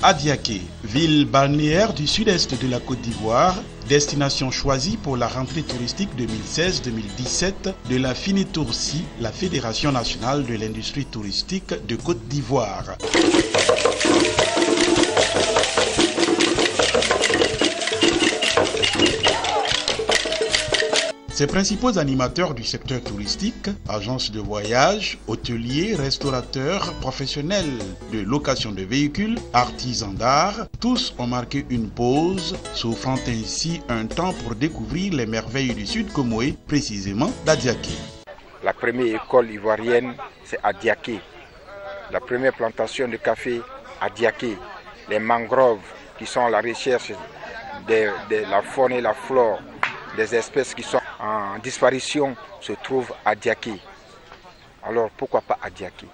Adiaké, ville balnéaire du sud-est de la Côte d'Ivoire, destination choisie pour la rentrée touristique 2016-2017 de la FINITOURCI, la Fédération nationale de l'industrie touristique de Côte d'Ivoire. Ses principaux animateurs du secteur touristique, agences de voyage, hôteliers, restaurateurs, professionnels de location de véhicules, artisans d'art, tous ont marqué une pause, s'offrant ainsi un temps pour découvrir les merveilles du Sud Comoé, précisément d'Adiaké. La première école ivoirienne, c'est Adiaké. La première plantation de café, Adiaké. Les mangroves qui sont à la recherche de la faune et la flore, des espèces qui sont en disparition se trouvent à Adiaké. Alors pourquoi pas Adiaké?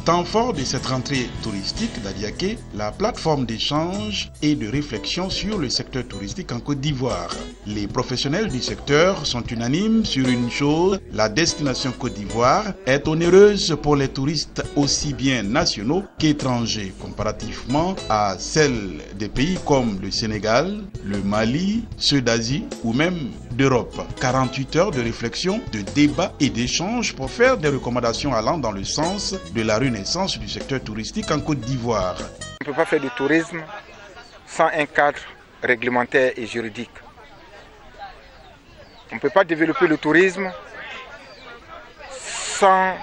Temps fort de cette rentrée touristique d'Adiaké, la plateforme d'échange et de réflexion sur le secteur touristique en Côte d'Ivoire. Les professionnels du secteur sont unanimes sur une chose, la destination Côte d'Ivoire est onéreuse pour les touristes aussi bien nationaux qu'étrangers, comparativement à celle des pays comme le Sénégal, le Mali, ceux d'Asie ou même d'Europe. 48 heures de réflexion, de débat et d'échange pour faire des recommandations allant dans le sens de la renaissance du secteur touristique en Côte d'Ivoire. On ne peut pas faire du tourisme sans un cadre réglementaire et juridique. On ne peut pas développer le tourisme sans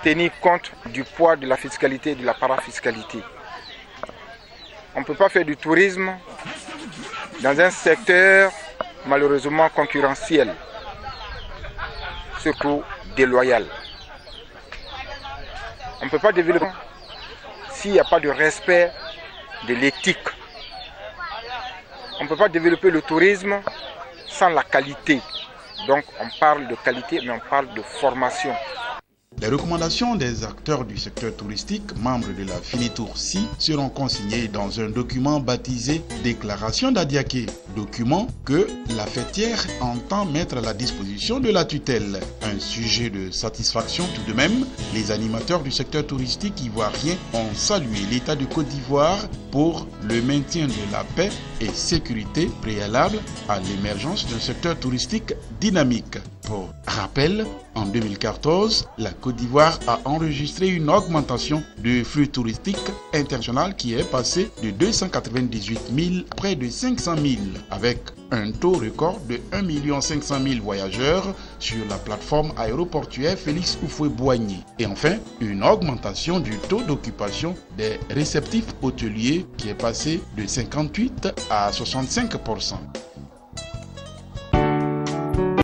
tenir compte du poids de la fiscalité et de la parafiscalité. On ne peut pas faire du tourisme dans un secteur malheureusement concurrentiel, surtout déloyal. On ne peut pas développer s'il n'y a pas de respect de l'éthique. On ne peut pas développer le tourisme sans la qualité. Donc on parle de qualité, mais on parle de formation. Les recommandations des acteurs du secteur touristique, membres de la FINITOURCI, seront consignées dans un document baptisé Déclaration d'Adiaké, document que la fêtière entend mettre à la disposition de la tutelle. Un sujet de satisfaction tout de même, les animateurs du secteur touristique ivoirien ont salué l'État de Côte d'Ivoire pour le maintien de la paix et sécurité préalable à l'émergence d'un secteur touristique dynamique. Pour rappel, en 2014, la Côte d'Ivoire a enregistré une augmentation du flux touristique international qui est passé de 298 000 à près de 500 000, avec un taux record de 1 500 000 voyageurs sur la plateforme aéroportuaire Félix Houphouët-Boigny. Et enfin, une augmentation du taux d'occupation des réceptifs hôteliers qui est passé de 58 à 65%.